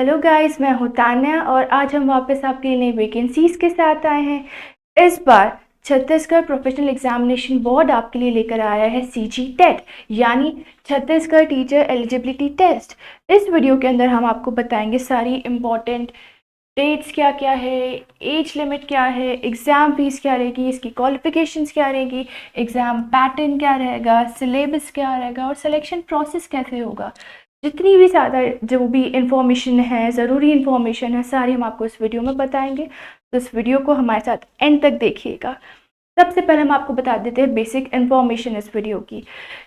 Hello guys, मैं हूँ तान्या और आज हम वापस आपके लिए नई वैकेंसीज के साथ आए हैं। इस बार छत्तीसगढ़ प्रोफेशनल एग्जामिनेशन बोर्ड आपके लिए लेकर आया है सीजी टेट यानी छत्तीसगढ़ टीचर एलिजिबिलिटी टेस्ट। इस वीडियो के अंदर हम आपको बताएंगे सारी इम्पॉर्टेंट डेट्स क्या क्या है, एज लिमिट क्या है, एग्ज़ाम फीस क्या रहेगी, इसकी क्वालिफिकेशंस क्या रहेगी, एग्ज़ाम पैटर्न क्या रहेगा, सिलेबस क्या रहेगा और सिलेक्शन प्रोसेस कैसे होगा। जितनी भी ज़्यादा जो भी इंफॉर्मेशन है, ज़रूरी इंफॉर्मेशन है, सारी हम आपको इस वीडियो में बताएंगे। तो इस वीडियो को हमारे साथ एंड तक देखिएगा। सबसे पहले हम आपको बता देते हैं बेसिक इन्फॉर्मेशन इस वीडियो की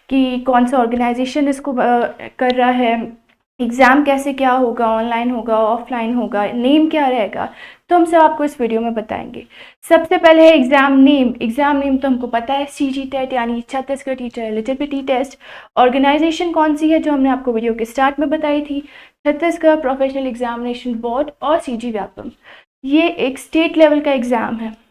कि कौन सा ऑर्गेनाइजेशन इसको कर रहा है, एग्ज़ाम कैसे क्या होगा, ऑनलाइन होगा ऑफलाइन होगा, नेम क्या रहेगा, तो हम सब आपको इस वीडियो में बताएंगे। सबसे पहले है एग्ज़ाम नेम। एग्ज़ाम नेम तो हमको पता है, सीजी टेट यानी Chhattisgarh teacher eligibility test. Organisation कौन सी है जो हमने आपको वीडियो के स्टार्ट में बताई थी, छत्तीसगढ़ प्रोफेशनल एग्जामिनेशन बोर्ड और सीजी व्यापम। ये एक स्टेट लेवल का एग्ज़ाम है,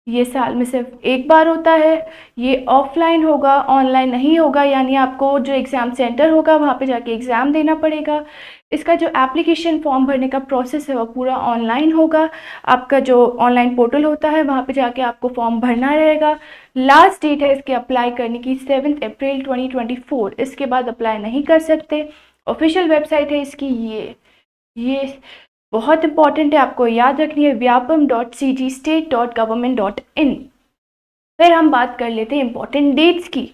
ये साल में सिर्फ एक बार होता है। ये ऑफलाइन होगा, ऑनलाइन नहीं होगा, यानी आपको जो एग्ज़ाम सेंटर होगा वहाँ पे जाके एग्ज़ाम देना पड़ेगा। इसका जो एप्लीकेशन फॉर्म भरने का प्रोसेस है वो पूरा ऑनलाइन होगा। आपका जो ऑनलाइन पोर्टल होता है वहाँ पे जाके आपको फॉर्म भरना रहेगा। लास्ट डेट है इसके अप्लाई करने की 7 अप्रैल 2024। इसके बाद अप्लाई नहीं कर सकते। ऑफिशियल वेबसाइट है इसकी ये बहुत इंपॉर्टेंट है, आपको याद रखनी है, vyapam.cgstate.government.in। फिर हम बात कर लेते हैं इंपॉर्टेंट डेट्स की।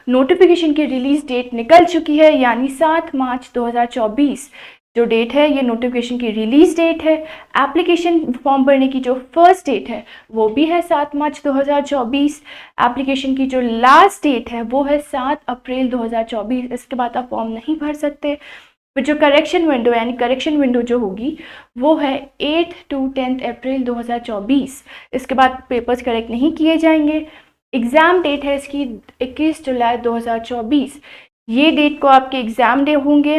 नोटिफिकेशन की रिलीज डेट निकल चुकी है यानी 7 मार्च 2024 जो डेट है ये नोटिफिकेशन की रिलीज डेट है। एप्लीकेशन फॉर्म भरने की जो फर्स्ट डेट है वो भी है 7 मार्च 2024। एप्लीकेशन की जो लास्ट डेट है वो है 7 अप्रैल 2024। इसके बाद आप फॉर्म नहीं भर सकते। फिर जो करेक्शन विंडो यानी करेक्शन विंडो जो होगी वो है 8 to 10 अप्रैल 2024। इसके बाद पेपर्स करेक्ट नहीं किए जाएंगे। एग्ज़ाम डेट है इसकी 21 जुलाई 2024। ये डेट को आपके एग्ज़ाम डे होंगे।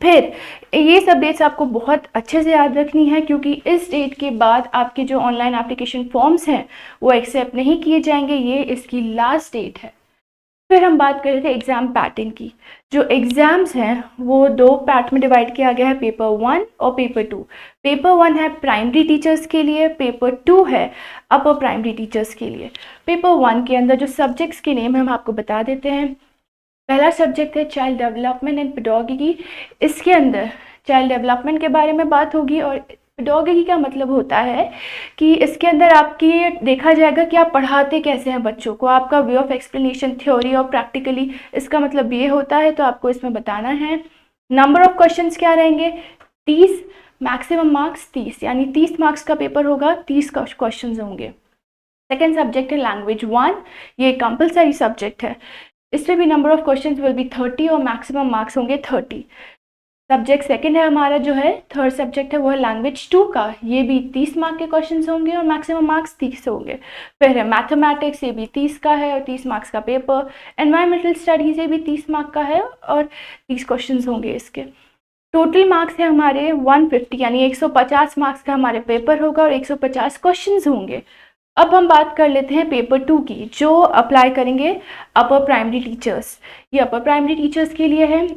फिर ये सब डेट्स आपको बहुत अच्छे से याद रखनी है क्योंकि इस डेट के बाद आपके जो ऑनलाइन एप्लीकेशन फॉर्म्स हैं वो एक्सेप्ट नहीं किए जाएंगे। ये इसकी लास्ट डेट है। फिर हम बात कर रहे थे एग्ज़ाम पैटर्न की। जो एग्ज़ाम्स हैं वो दो पार्ट में डिवाइड किया गया है, पेपर 1 और पेपर 2। पेपर 1 है प्राइमरी टीचर्स के लिए, पेपर 2 है अपर प्राइमरी टीचर्स के लिए। पेपर 1 के अंदर जो सब्जेक्ट्स के नेम हम आपको बता देते हैं। पहला सब्जेक्ट है चाइल्ड डेवलपमेंट एंड पेडागोजी। इसके अंदर चाइल्ड डेवलपमेंट के बारे में बात होगी और पेडागोजी का मतलब होता है कि इसके अंदर आपकी देखा जाएगा कि आप पढ़ाते कैसे हैं बच्चों को, आपका वे ऑफ एक्सप्लेनेशन थ्योरी और प्रैक्टिकली इसका मतलब ये होता है, तो आपको इसमें बताना है। नंबर ऑफ क्वेश्चंस क्या रहेंगे, 30, मैक्सिमम मार्क्स 30 यानी 30 मार्क्स का पेपर होगा, 30 क्वेश्चन होंगे। सेकेंड सब्जेक्ट है लैंग्वेज 1, ये कंपलसरी सब्जेक्ट है। इसमें भी number of questions will be 30 और मैक्सिमम मार्क्स होंगे 30। सब्जेक्ट सेकंड है हमारा जो है थर्ड सब्जेक्ट है वो है लैंग्वेज 2 का, ये भी 30 मार्क के क्वेश्चंस होंगे और मैक्सिमम मार्क्स 30 होंगे। फिर है मैथमेटिक्स, ये भी 30 का है और 30 मार्क्स का पेपर। एनवायरमेंटल स्टडीज़ ये भी 30 मार्क का है और 30 क्वेश्चंस होंगे इसके। टोटल मार्क्स है हमारे 150 यानी 150 मार्क्स का हमारे पेपर होगा और 150 क्वेश्चंस होंगे। अब हम बात कर लेते हैं पेपर 2 की जो अप्लाई करेंगे अपर प्राइमरी टीचर्स। ये अपर प्राइमरी टीचर्स के लिए है।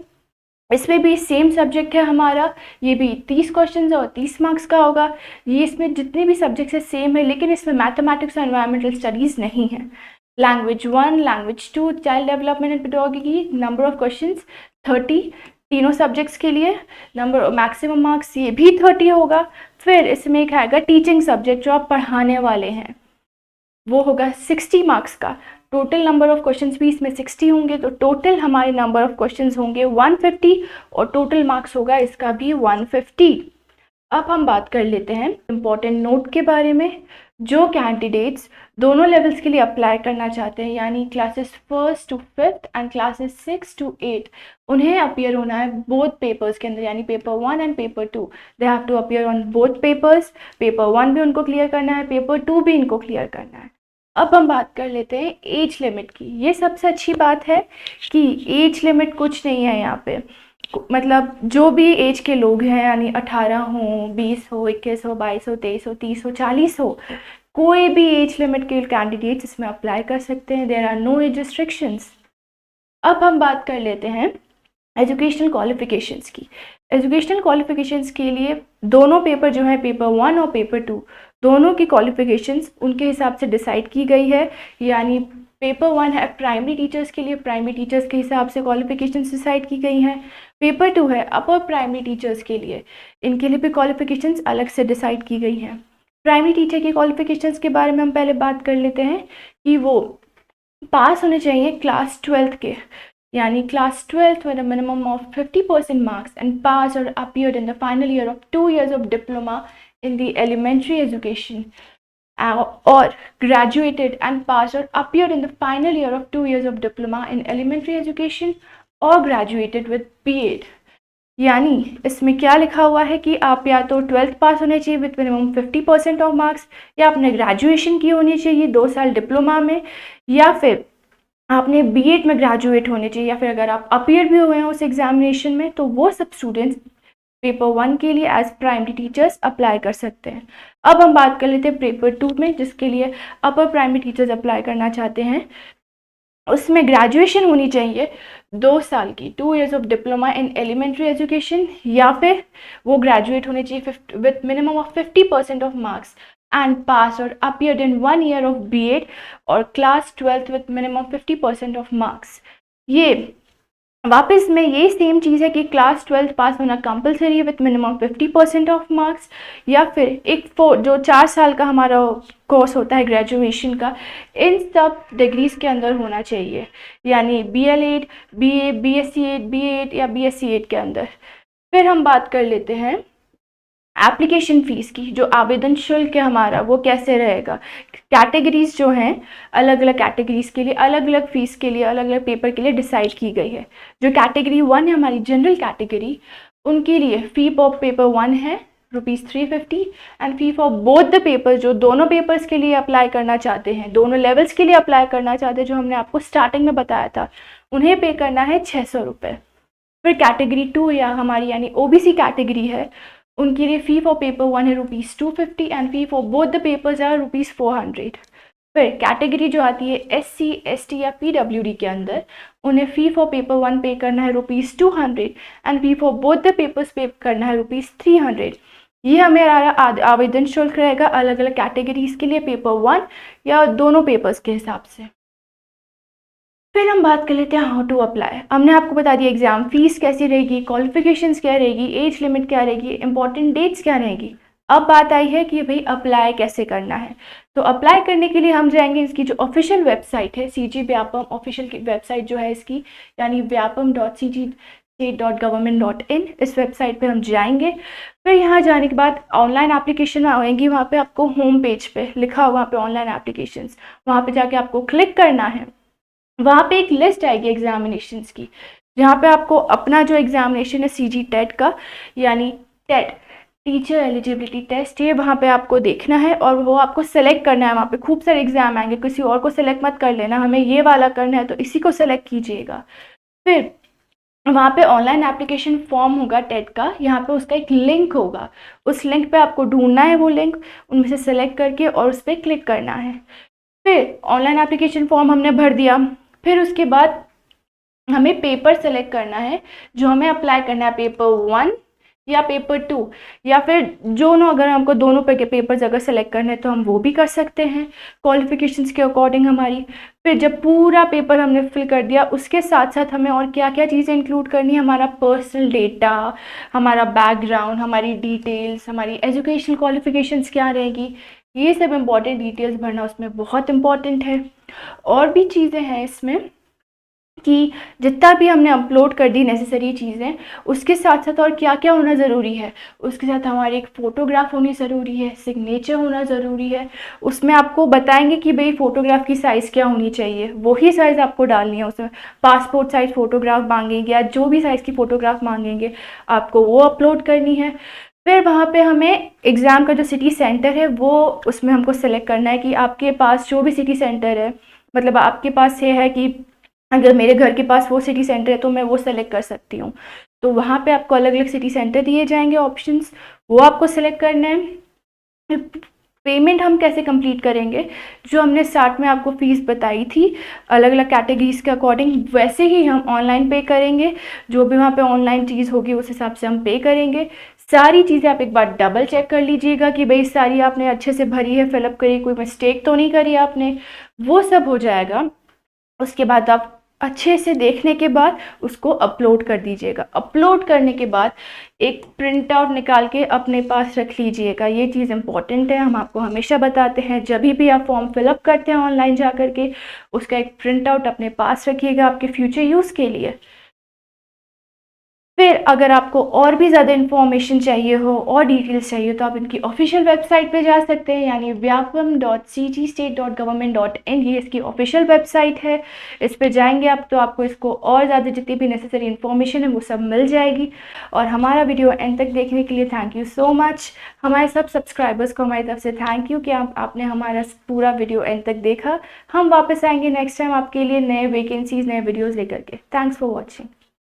इसमें भी सेम सब्जेक्ट है हमारा, ये भी 30 क्वेश्चन और 30 मार्क्स का होगा। ये इसमें जितने भी सब्जेक्ट्स है सेम है, लेकिन इसमें मैथमेटिक्स और एनवायरमेंटल स्टडीज़ नहीं है। Language 1, language 2, child development and pedagogy, number of questions 30 तीनों सब्जेक्ट्स के लिए। नंबर मैक्सिमम मार्क्स ये भी 30 होगा। फिर इसमें एक आएगा टीचिंग सब्जेक्ट जो आप पढ़ाने वाले हैं, वो होगा 60 मार्क्स का। टोटल नंबर ऑफ क्वेश्चंस भी इसमें 60 होंगे, तो टोटल हमारे नंबर ऑफ क्वेश्चंस होंगे 150 और टोटल मार्क्स होगा इसका भी 150। अब हम बात कर लेते हैं इम्पॉर्टेंट नोट के बारे में। जो कैंडिडेट्स दोनों लेवल्स के लिए अप्लाई करना चाहते हैं यानी classes 1st to 5th and classes 6 to 8, उन्हें अपीयर होना है बोथ पेपर्स के अंदर यानी paper 1 and paper 2। They have to appear on both papers. Paper 1 भी उनको क्लियर करना है, पेपर 2 भी इनको क्लियर करना है। अब हम बात कर लेते हैं एज लिमिट की। ये सबसे अच्छी बात है कि एज लिमिट कुछ नहीं है यहाँ पे, मतलब जो भी एज के लोग हैं यानी 18 हो, 20 हो, 21 हो, 22 हो, 23 हो, 30 हो, 40 हो, कोई भी एज लिमिट के कैंडिडेट्स इसमें अप्लाई कर सकते हैं। There are no age restrictions. अब हम बात कर लेते हैं एजुकेशनल क्वालिफिकेशंस की। एजुकेशनल क्वालिफिकेशंस के लिए दोनों पेपर जो है, पेपर 1 और पेपर 2, दोनों की क्वालिफिकेशंस उनके हिसाब से डिसाइड की गई है। यानी पेपर 1 है प्राइमरी टीचर्स के लिए, प्राइमरी टीचर्स के हिसाब से क्वालिफिकेशंस डिसाइड की गई हैं। पेपर 2 है अपर प्राइमरी टीचर्स के लिए, इनके लिए भी क्वालिफिकेशंस अलग से डिसाइड की गई हैं। प्राइमरी टीचर की क्वालिफिकेशंस के बारे में हम पहले बात कर लेते हैं कि वो पास होने चाहिए क्लास 12th के, यानी class 12th with a minimum of 50% marks and pass or appeared in the final year of 2 years of diploma in the elementary education, or graduated and passed or appeared in the final year of 2 years of diploma in elementary education or graduated with B.Ed। यानी इसमें क्या लिखा हुआ है कि आप या तो 12th पास होने चाहिए विथ मिनिमम 50% ऑफ मार्क्स, या आपने ग्रेजुएशन की होनी चाहिए 2 साल डिप्लोमा में, या फिर आपने बीएड में ग्रेजुएट होने चाहिए, या फिर अगर आप अपीयर भी हुए हैं उस एग्जामिनेशन में तो वो सब स्टूडेंट्स पेपर 1 के लिए एज प्राइमरी टीचर्स अप्लाई कर सकते हैं। अब हम बात कर लेते हैं पेपर 2 में, जिसके लिए अपर प्राइमरी टीचर्स अप्लाई करना चाहते हैं। उसमें ग्रेजुएशन होनी चाहिए 2 साल की, 2 years of diploma in elementary education, या फिर वो ग्रेजुएट होने चाहिए with minimum of 50% of marks and passed or appeared in 1 year of B.Ed or class 12th with minimum 50% of marks। ये वापस में ये सेम चीज़ है कि क्लास 12th पास होना कंपलसरी है विथ मिनिमम 50% ऑफ मार्क्स, या फिर एक जो 4 साल का हमारा कोर्स होता है ग्रेजुएशन का, इन सब डिग्रीज़ के अंदर होना चाहिए, यानी BL-8, BA, BSc-8, B.Ed या BSc-8 के अंदर। फिर हम बात कर लेते हैं एप्लीकेशन फ़ीस की। जो आवेदन शुल्क है हमारा वो कैसे रहेगा। कैटेगरीज जो हैं, अलग अलग कैटेगरीज के लिए अलग अलग फ़ीस के लिए अलग अलग पेपर के लिए डिसाइड की गई है। जो कैटेगरी 1 है हमारी जनरल कैटेगरी, उनके लिए फ़ी फॉर पेपर 1 है ₹350 and fee for both the paper, जो दोनों पेपर्स के लिए अप्लाई करना चाहते हैं, दोनों लेवल्स के लिए अप्लाई करना चाहते हैं, जो हमने आपको स्टार्टिंग में बताया था, उन्हें पे करना है ₹600। फिर कैटेगरी 2 या हमारी यानी OBC कैटेगरी है, उनके लिए फ़ी फॉर पेपर 1 है ₹250 and fee for both the papers है ₹400। फिर कैटेगरी जो आती है SC, ST या PWD के अंदर, उन्हें फ़ी फॉर पेपर 1 पे करना है ₹200 and fee for both the papers पे करना है ₹300। ये हमारा आवेदन शुल्क रहेगा अलग अलग कैटेगरीज के लिए, पेपर 1 या दोनों पेपर्स के हिसाब से। फिर हम बात कर लेते हैं हाउ टू अप्लाई। हमने आपको बता दिया एग्ज़ाम फ़ीस कैसी रहेगी, क्वालिफिकेशंस क्या रहेगी, एज लिमिट क्या रहेगी, इंपॉर्टेंट डेट्स क्या रहेगी। अब बात आई है कि भाई अप्लाई कैसे करना है। तो अप्लाई करने के लिए हम जाएंगे इसकी जो ऑफिशियल वेबसाइट है, CG व्यापम ऑफिशियल की वेबसाइट जो है इसकी, यानी vyapam.cgstate.government.in, इस वेबसाइट पे हम जाएंगे। फिर यहाँ जाने के बाद ऑनलाइन एप्लीकेशन आएंगी, वहाँ पे आपको होम पेज पे लिखा हुआ वहाँ पे ऑनलाइन एप्लीकेशंस, वहाँ पे जाके आपको क्लिक करना है। वहाँ पे एक लिस्ट आएगी एग्जामिनेशंस की, जहाँ पे आपको अपना जो एग्जामिनेशन है CG टेट का, यानी टेट टीचर एलिजिबिलिटी टेस्ट, ये वहाँ पे आपको देखना है और वो आपको सेलेक्ट करना है। वहाँ पे खूब सारे एग्जाम आएंगे, किसी और को सेलेक्ट मत कर लेना, हमें ये वाला करना है तो इसी को सेलेक्ट कीजिएगा। फिर वहाँ पे ऑनलाइन एप्लीकेशन फॉर्म होगा टेट का, यहाँ पे उसका एक लिंक होगा, उस लिंक पे आपको ढूंढना है वो लिंक, उनमें से सेलेक्ट करके और उस पर क्लिक करना है। फिर ऑनलाइन एप्लीकेशन फॉर्म हमने भर दिया, फिर उसके बाद हमें पेपर सेलेक्ट करना है जो हमें अप्लाई करना है, पेपर 1 या पेपर 2, या फिर दोनों, अगर हमको दोनों पे के पेपर्स अगर सेलेक्ट करने हैं तो हम वो भी कर सकते हैं क्वालिफिकेशंस के अकॉर्डिंग हमारी। फिर जब पूरा पेपर हमने फिल कर दिया, उसके साथ साथ हमें और क्या क्या चीज़ें इंक्लूड करनी है, हमारा पर्सनल डेटा, हमारा बैकग्राउंड, हमारी डिटेल्स, हमारी एजुकेशनल क्वालिफिकेशंस क्या रहेगी, ये सब इम्पॉर्टेंट डिटेल्स भरना उसमें बहुत इम्पॉर्टेंट है। और भी चीज़ें हैं इसमें कि जितना भी हमने अपलोड कर दी नेसेसरी चीज़ें, उसके साथ साथ और क्या क्या होना ज़रूरी है, उसके साथ हमारी एक फ़ोटोग्राफ होनी ज़रूरी है, सिग्नेचर होना ज़रूरी है। उसमें आपको बताएंगे कि भाई फ़ोटोग्राफ की साइज़ क्या होनी चाहिए, वही साइज़ आपको डालनी है उसमें। पासपोर्ट साइज़ फ़ोटोग्राफ मांगेंगे या जो भी साइज़ की फ़ोटोग्राफ मांगेंगे आपको वो अपलोड करनी है। फिर वहाँ पे हमें एग्ज़ाम का जो सिटी सेंटर है वो उसमें हमको सेलेक्ट करना है कि आपके पास जो भी सिटी सेंटर है, मतलब आपके पास ये है कि अगर मेरे घर के पास वो सिटी सेंटर है तो मैं वो सेलेक्ट कर सकती हूँ। तो वहाँ पे आपको अलग अलग सिटी सेंटर दिए जाएंगे ऑप्शंस, वो आपको सेलेक्ट करना है। पेमेंट हम कैसे कंप्लीट करेंगे, जो हमने स्टार्ट में आपको फ़ीस बताई थी अलग अलग कैटेगरीज़ के अकॉर्डिंग, वैसे ही हम ऑनलाइन पे करेंगे। जो भी वहाँ पे ऑनलाइन चीज़ होगी उस हिसाब से हम पे करेंगे। सारी चीज़ें आप एक बार डबल चेक कर लीजिएगा कि भाई सारी आपने अच्छे से भरी है, फिलअप करी, कोई मिस्टेक तो नहीं करी आपने, वो सब हो जाएगा। उसके बाद आप अच्छे से देखने के बाद उसको अपलोड कर दीजिएगा। अपलोड करने के बाद एक प्रिंट आउट निकाल के अपने पास रख लीजिएगा। ये चीज़ इम्पॉर्टेंट है, हम आपको हमेशा बताते हैं जब भी आप फॉर्म फिलअप करते हैं ऑनलाइन जा कर के, उसका एक प्रिंट आउट अपने पास रखिएगा आपके फ्यूचर यूज़ के लिए। फिर अगर आपको और भी ज़्यादा इन्फॉर्मेशन चाहिए हो और डिटेल्स चाहिए तो आप इनकी ऑफिशियल वेबसाइट पे जा सकते हैं, यानी vyapam.cgstate.government.in, ये इसकी ऑफिशियल वेबसाइट है। इस पे जाएंगे आप तो आपको इसको और ज़्यादा जितनी भी नेसेसरी इन्फॉर्मेशन है वो सब मिल जाएगी। और हमारा वीडियो एंड तक देखने के लिए थैंक यू सो मच। हमारे सब सब्सक्राइबर्स को हमारी तरफ से थैंक यू कि आपने हमारा पूरा वीडियो एंड तक देखा। हम वापस आएंगे नेक्स्ट टाइम आपके लिए नए वैकेंसीज, नए वीडियोज़ लेकर के। Thanks for watching.